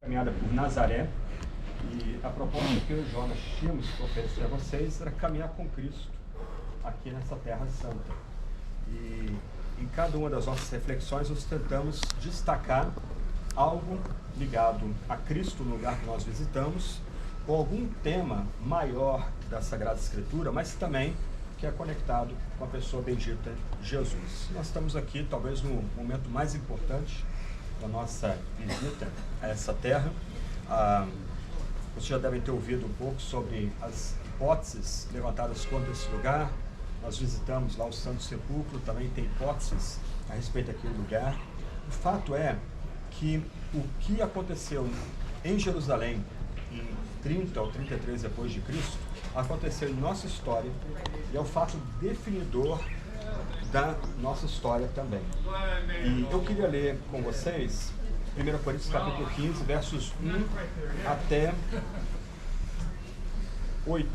caminhada por Nazaré, e a proposta que eu e Jonas tínhamos para oferecer a vocês era caminhar com Cristo aqui nessa Terra Santa. E em cada uma das nossas reflexões nós tentamos destacar algo ligado a Cristo no lugar que nós visitamos, ou algum tema maior da Sagrada Escritura, mas também que é conectado com a pessoa bendita Jesus. Nós estamos aqui talvez no momento mais importante da nossa visita a essa terra. Vocês já devem ter ouvido um pouco sobre as hipóteses levantadas contra esse lugar. Nós visitamos lá o Santo Sepulcro, também tem hipóteses a respeito daquele lugar. O fato é que o que aconteceu em Jerusalém em 30 ou 33 depois de Cristo, aconteceu em nossa história e é o fato definidor da nossa história também. E eu queria ler com vocês 1 Coríntios capítulo 15, versos 1 até 8.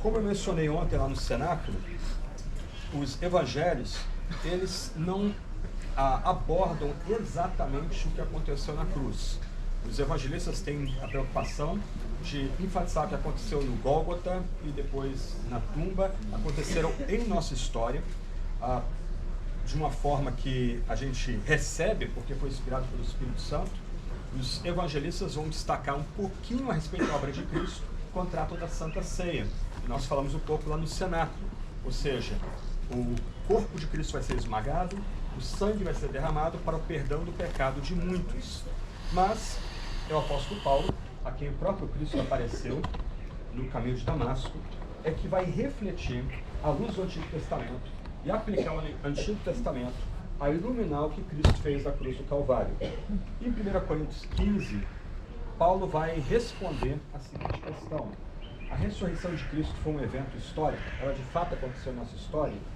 Como eu mencionei ontem lá no cenáculo, os evangelhos, eles não abordam exatamente o que aconteceu na cruz. Os evangelistas têm a preocupação de enfatizar o que aconteceu no Gólgota e depois na tumba, aconteceram em nossa história, de uma forma que a gente recebe, porque foi inspirado pelo Espírito Santo. Os evangelistas vão destacar um pouquinho a respeito da obra de Cristo, o contrato da Santa Ceia. E nós falamos um pouco lá no cenáculo, ou seja, o corpo de Cristo vai ser esmagado, o sangue vai ser derramado para o perdão do pecado de muitos. Mas é o apóstolo Paulo, a quem o próprio Cristo apareceu no caminho de Damasco, é que vai refletir a luz do Antigo Testamento e aplicar o Antigo Testamento a iluminar o que Cristo fez na cruz do Calvário. Em 1 Coríntios 15, Paulo vai responder a seguinte questão: a ressurreição de Cristo foi um evento histórico? Ela de fato aconteceu em nossa história?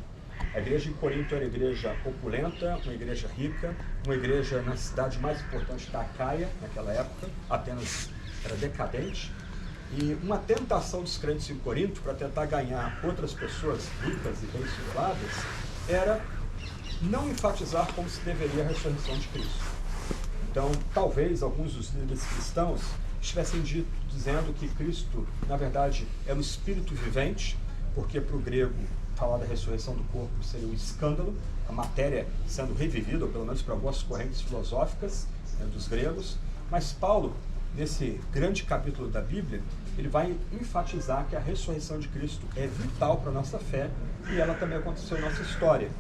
A igreja em Corinto era uma igreja opulenta, uma igreja rica, uma igreja na cidade mais importante da Acaia, naquela época. Atenas era decadente, e uma tentação dos crentes em Corinto para tentar ganhar outras pessoas ricas e bem-situadas era não enfatizar como se deveria a ressurreição de Cristo. Então, talvez alguns dos líderes cristãos estivessem dizendo que Cristo, na verdade, era o Espírito vivente, porque para o grego falar da ressurreição do corpo seria um escândalo, a matéria sendo revivida, ou pelo menos para algumas correntes filosóficas dos gregos. Mas Paulo, nesse grande capítulo da Bíblia, ele vai enfatizar que a ressurreição de Cristo é vital para a nossa fé e ela também aconteceu em nossa história.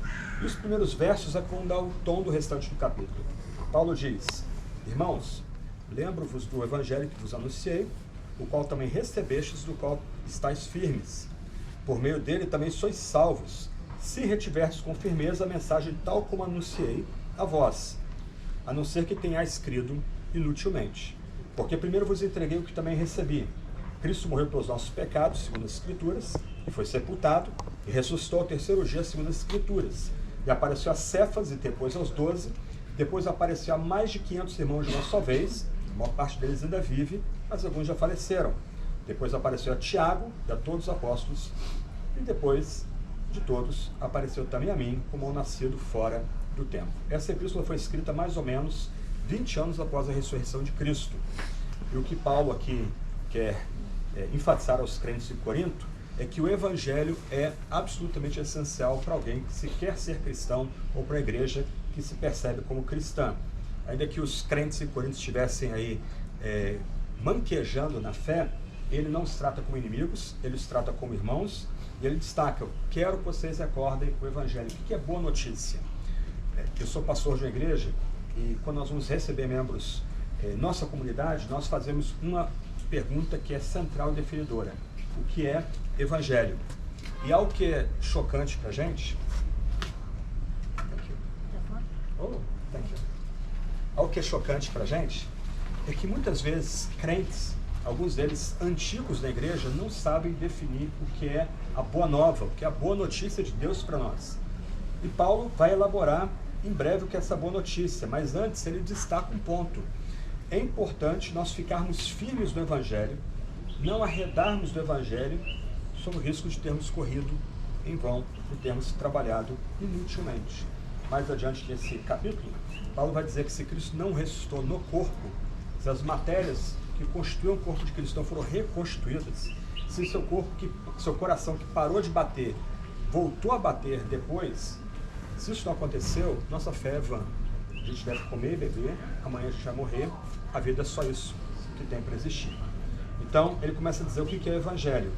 E os primeiros versos é como dá o tom do restante do capítulo. Paulo diz: irmãos, lembro-vos do evangelho que vos anunciei, o qual também recebestes, do qual estáis firmes. Por meio dele também sois salvos, se retiverdes com firmeza a mensagem tal como anunciei a vós, a não ser que tenhais crido inutilmente. Porque primeiro vos entreguei o que também recebi. Cristo morreu pelos nossos pecados, segundo as Escrituras, e foi sepultado, e ressuscitou ao terceiro dia, segundo as Escrituras. E apareceu a Cefas, e depois aos 12, depois apareceu a mais de 500 irmãos de uma só vez, a maior parte deles ainda vive, mas alguns já faleceram. Depois apareceu a Tiago e a todos os apóstolos, e depois de todos apareceu também a mim, como ao nascido fora do tempo. Essa epístola foi escrita mais ou menos 20 anos após a ressurreição de Cristo. E o que Paulo aqui quer enfatizar aos crentes de Corinto é que o evangelho é absolutamente essencial para alguém que se quer ser cristão ou para a igreja que se percebe como cristã. Ainda que os crentes em Corinto estivessem aí manquejando na fé, ele não os trata como inimigos, ele os trata como irmãos, e ele destaca: eu quero que vocês recordem o evangelho. O que é boa notícia? Eu sou pastor de uma igreja, e quando nós vamos receber membros nossa comunidade, nós fazemos uma pergunta que é central e definidora: o que é evangelho? E algo que é chocante para a gente, algo que é chocante para a gente é que muitas vezes crentes, alguns deles antigos da igreja, não sabem definir o que é a boa nova, o que é a boa notícia de Deus para nós. E Paulo vai elaborar em breve o que é essa boa notícia, mas antes ele destaca um ponto: é importante nós ficarmos firmes no evangelho, não arredarmos do evangelho sob o risco de termos corrido em vão e termos trabalhado inutilmente. Mais adiante nesse capítulo, Paulo vai dizer que se Cristo não ressuscitou no corpo, se as matérias que constituíam o corpo de Cristo não foram reconstituídas, se seu coração que parou de bater, voltou a bater depois, se isso não aconteceu, nossa fé é vã. A gente deve comer e beber, amanhã a gente vai morrer, a vida é só isso que tem para existir. Então, ele começa a dizer o que é o Evangelho.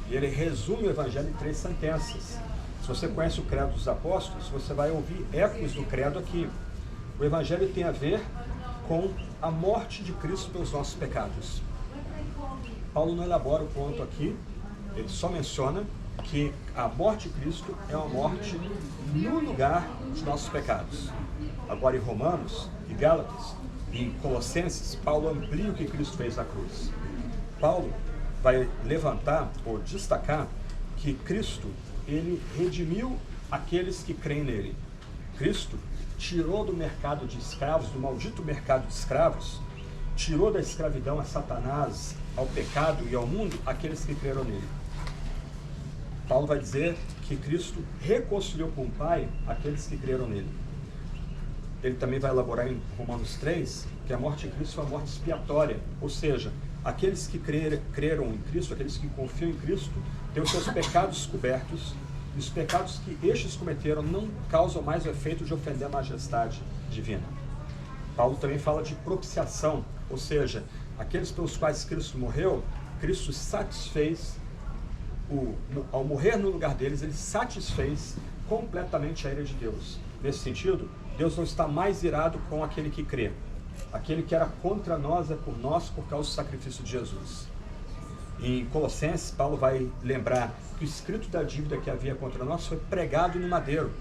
E ele resume o Evangelho em 3 sentenças. Se você conhece o Credo dos Apóstolos, você vai ouvir ecos do Credo aqui. O Evangelho tem a ver com a morte de Cristo pelos nossos pecados. Paulo não elabora o ponto aqui, ele só menciona que a morte de Cristo é uma morte no lugar dos nossos pecados. Agora em Romanos, em Gálatas, em Colossenses, Paulo amplia o que Cristo fez na cruz. Paulo vai levantar ou destacar que Cristo, ele redimiu aqueles que creem nele. Cristo tirou do mercado de escravos, do maldito mercado de escravos, tirou da escravidão a Satanás, ao pecado e ao mundo, aqueles que creram nele. Paulo vai dizer que Cristo reconciliou com o Pai aqueles que creram nele. Ele também vai elaborar em Romanos 3 que a morte de Cristo foi uma morte expiatória, ou seja, aqueles que creram em Cristo, aqueles que confiam em Cristo, têm os seus pecados cobertos, e os pecados que estes cometeram não causam mais o efeito de ofender a majestade divina. Paulo também fala de propiciação, ou seja, aqueles pelos quais Cristo morreu, Cristo satisfez, ao morrer no lugar deles, ele satisfez completamente a ira de Deus. Nesse sentido, Deus não está mais irado com aquele que crê. Aquele que era contra nós é por nós por causa do sacrifício de Jesus. Em Colossenses, Paulo vai lembrar que o escrito da dívida que havia contra nós foi pregado no madeiro.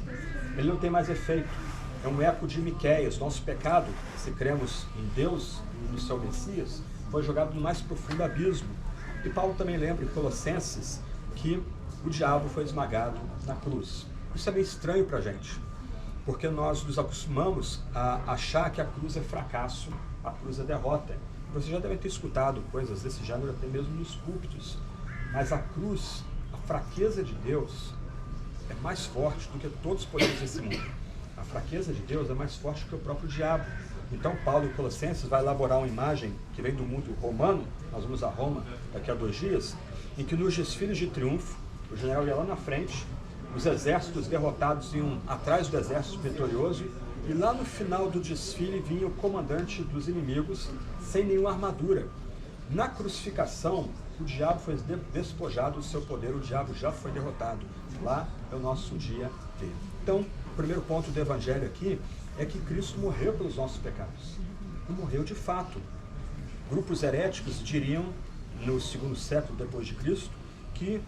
Ele não tem mais efeito. É um eco de Miqueias. Nosso pecado, se cremos em Deus e no seu Messias, foi jogado no mais profundo abismo. E Paulo também lembra em Colossenses que o diabo foi esmagado na cruz. Isso é meio estranho para a gente, porque nós nos acostumamos a achar que a cruz é fracasso, a cruz é derrota. Você já deve ter escutado coisas desse gênero até mesmo nos púlpitos, mas a cruz, a fraqueza de Deus, é mais forte do que todos os poderes desse mundo. A fraqueza de Deus é mais forte que o próprio diabo. Então Paulo em Colossenses vai elaborar uma imagem que vem do mundo romano, nós vamos a Roma daqui a 2 dias, em que nos desfiles de triunfo, o general ia lá na frente, os exércitos derrotados iam atrás do exército vitorioso, e lá no final do desfile vinha o comandante dos inimigos sem nenhuma armadura. Na crucificação, o diabo foi despojado do seu poder, o diabo já foi derrotado. Lá é o nosso dia dele. Então, o primeiro ponto do Evangelho aqui é que Cristo morreu pelos nossos pecados. E morreu de fato. Grupos heréticos diriam, no 2º século depois de Cristo, que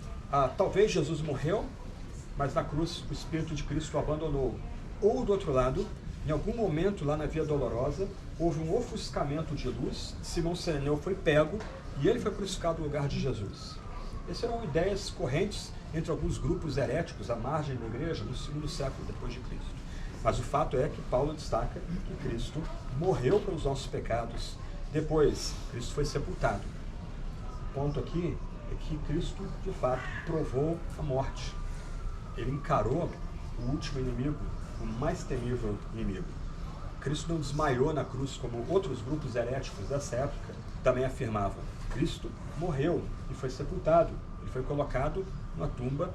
talvez Jesus morreu, mas na cruz o Espírito de Cristo o abandonou. Ou, do outro lado, em algum momento lá na Via Dolorosa, houve um ofuscamento de luz, Simão Sireneu foi pego e ele foi crucificado no lugar de Jesus. Essas eram ideias correntes entre alguns grupos heréticos à margem da igreja no 2º século depois de Cristo. Mas o fato é que Paulo destaca que Cristo morreu pelos nossos pecados, depois Cristo foi sepultado. O ponto aqui é que Cristo, de fato, provou a morte. Ele encarou o último inimigo, o mais temível inimigo. Cristo não desmaiou na cruz, como outros grupos heréticos dessa época também afirmavam. Cristo morreu e foi sepultado. Ele foi colocado numa tumba